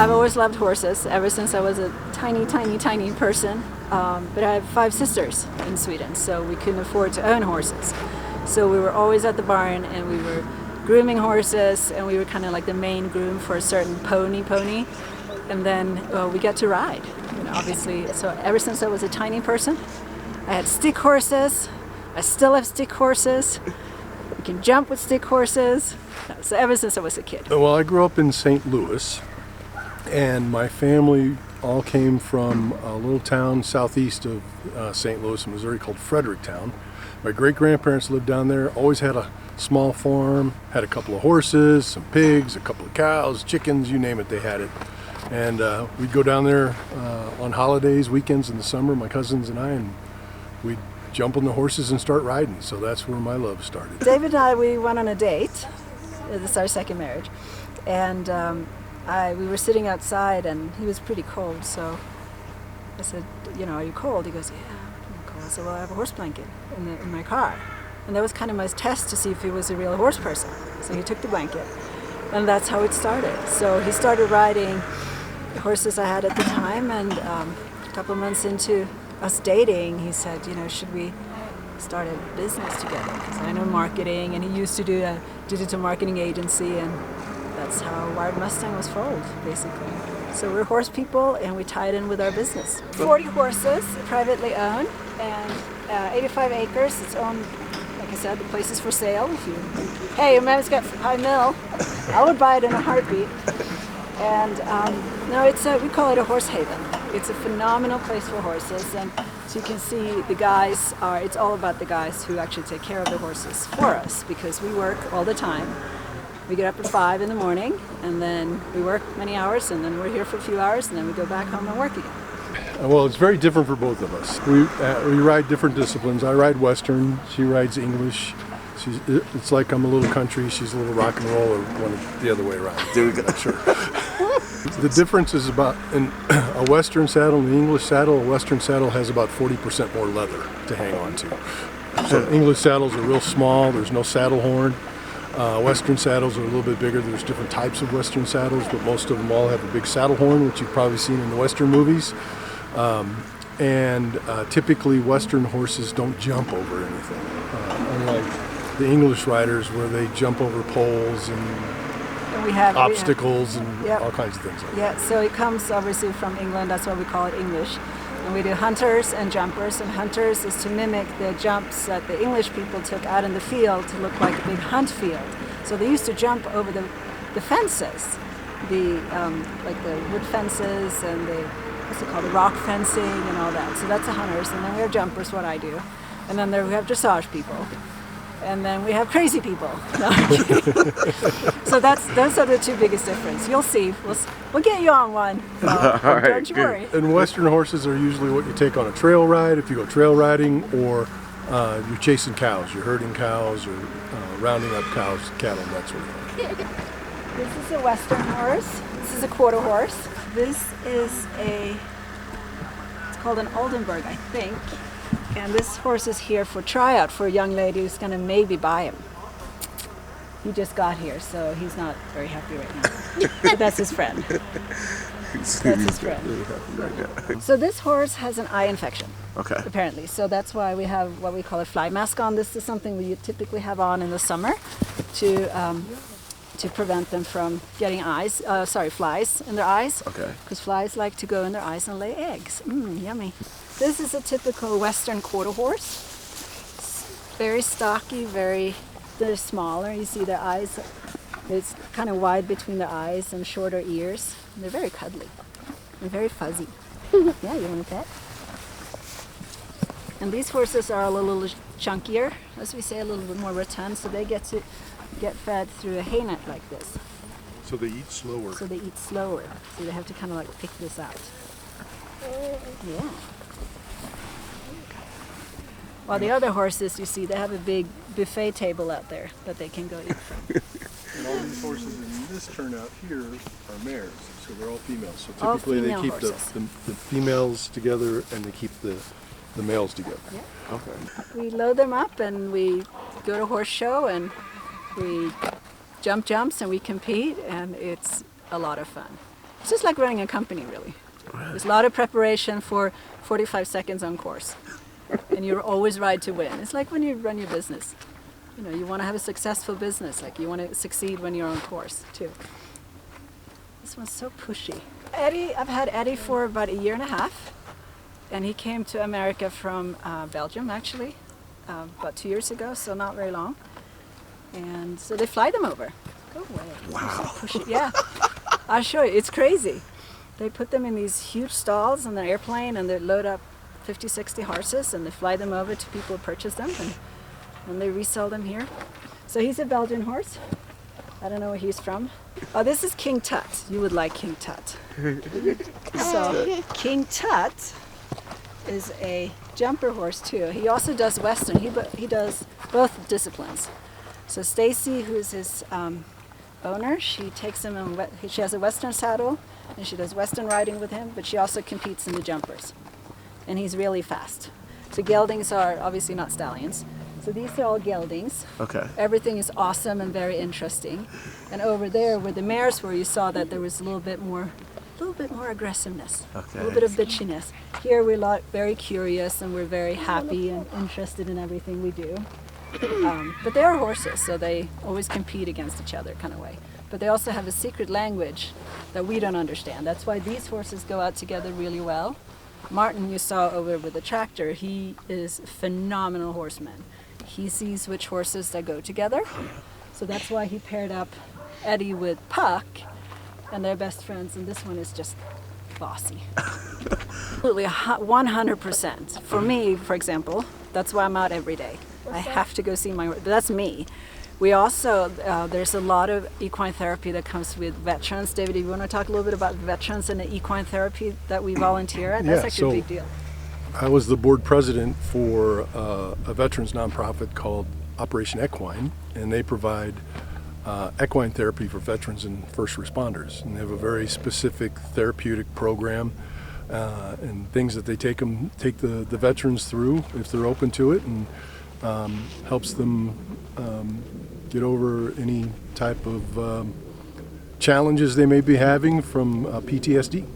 I've always loved horses ever since I was a tiny, tiny, tiny person. But I have 5 sisters in Sweden, so we couldn't afford to own horses. So we were always at the barn, and we were grooming horses, and we were kind of like the main groom for a certain pony. And then we got to ride, obviously. So ever since I was a tiny person, I had stick horses. I still have stick horses. You can jump with stick horses. So ever since I was a kid. Well, I grew up in St. Louis, and my family all came from a little town southeast of St. Louis, Missouri called Fredericktown. My great-grandparents lived down there, always had a small farm, had a couple of horses, some pigs, a couple of cows, chickens, you name it, they had it. And we'd go down there on holidays, weekends in the summer, my cousins and I, and we'd jump on the horses and start riding. So that's where my love started. David and I, we went on a date. This is our second marriage. And we were sitting outside, and he was pretty cold, so I said, are you cold? He goes, yeah, I'm cold. I said, well, I have a horse blanket in my car. And that was kind of my test to see if he was a real horse person. So he took the blanket, and that's how it started. So he started riding the horses I had at the time, and a couple of months into us dating, he said, should we start a business together? Because I know marketing, and he used to do a digital marketing agency, and that's how Wired Mustang was formed, basically. So we're horse people, and we tie it in with our business. 40 horses, privately owned, and 85 acres. It's owned, like I said, the place is for sale. Hey, your man's got high mill. I would buy it in a heartbeat. And we call it a horse haven. It's a phenomenal place for horses, and so you can see it's all about the guys who actually take care of the horses for us, because we work all the time. We get up at 5 in the morning, and then we work many hours, and then we're here for a few hours, and then we go back home and work again. Well, it's very different for both of us. We ride different disciplines. I ride Western, she rides English. It's like I'm a little country, she's a little rock and roll, or one the other way around. There we go. Sure. The difference is about, in a Western saddle and the English saddle, a Western saddle has about 40% more leather to hang on to. So English saddles are real small, there's no saddle horn. Western saddles are a little bit bigger. There's different types of Western saddles, but most of them all have a big saddle horn, which you've probably seen in the Western movies. Typically Western horses don't jump over anything, unlike the English riders where they jump over poles and obstacles and all kinds of things like that. Yeah, so it comes obviously from England, that's why we call it English. And we do hunters and jumpers, and hunters is to mimic the jumps that the English people took out in the field to look like a big hunt field. So they used to jump over the fences, like the wood fences and the rock fencing and all that. So that's the hunters, and then we have jumpers, what I do. And then we have dressage people. And then we have crazy people. No. So those are the two biggest differences. You'll see. We'll get you on one. Don't you worry. And Western horses are usually what you take on a trail ride if you go trail riding, or you're chasing cows. You're herding cows or rounding up cows, cattle, that sort of thing. This is a Western horse. This is a quarter horse. This is it's called an Oldenburg, I think. And this horse is here for tryout for a young lady who's going to maybe buy him. He just got here, so he's not very happy right now. But that's his friend. That's his friend. So this horse has an eye infection, apparently. So that's why we have what we call a fly mask on. This is something we typically have on in the summer to prevent them from getting flies in their eyes. Because flies like to go in their eyes and lay eggs. Yummy. This is a typical Western quarter horse. It's very stocky, they're smaller. You see their eyes, it's kind of wide between their eyes and shorter ears. They're very cuddly and very fuzzy. Yeah, you want a pet? And these horses are a little chunkier, as we say, a little bit more rotund, so they get fed through a hay net like this. So they eat slower. So they have to kind of like pick this out. Yeah. While the other horses, you see, they have a big buffet table out there that they can go eat from. And all these horses in this turnout here are mares, so they're all females. So typically they keep the females together, and they keep the males together. Yeah. Okay. We load them up, and we go to a horse show, and we jumps, and we compete, and it's a lot of fun. It's just like running a company, really. There's a lot of preparation for 45 seconds on course. And you're always right to win. It's like when you run your business. You know, you want to have a successful business. Like you want to succeed when you're on course, too. This one's so pushy. Eddie, I've had Eddie for about 1.5 years. And he came to America from Belgium, actually, about 2 years ago, so not very long. And so they fly them over. Go away. Wow. So pushy. Yeah, I'll show you. It's crazy. They put them in these huge stalls on the airplane, and they load up 50, 60 horses, and they fly them over to people who purchase them, and they resell them here. So he's a Belgian horse. I don't know where he's from. Oh, this is King Tut. You would like King Tut. So King Tut is a jumper horse too. He also does Western. He does both disciplines. So Stacy, who's his owner, she takes him on. She has a Western saddle, and she does Western riding with him. But she also competes in the jumpers, and he's really fast. So geldings are obviously not stallions. So these are all geldings. Okay. Everything is awesome and very interesting. And over there, where the mares were, you saw that there was a little bit more aggressiveness, Okay. a little bit of bitchiness. Here we're very curious, and we're very happy and interested in everything we do. But they are horses, so they always compete against each other kind of way. But they also have a secret language that we don't understand. That's why these horses go out together really well. Martin, you saw over with the tractor, he is a phenomenal horseman. He sees which horses that go together. So that's why he paired up Eddie with Puck, and they're best friends, and this one is just bossy. Absolutely, 100%. For me, for example, that's why I'm out every day. I have to go see my horse. That's me. We also, there's a lot of equine therapy that comes with veterans. David, do you want to talk a little bit about veterans and the equine therapy that we volunteer at? That's actually a big deal. I was the board president for a veterans nonprofit called Operation Equine, and they provide equine therapy for veterans and first responders. And they have a very specific therapeutic program and things that they take the veterans through if they're open to it, and helps them get over any type of challenges they may be having from PTSD.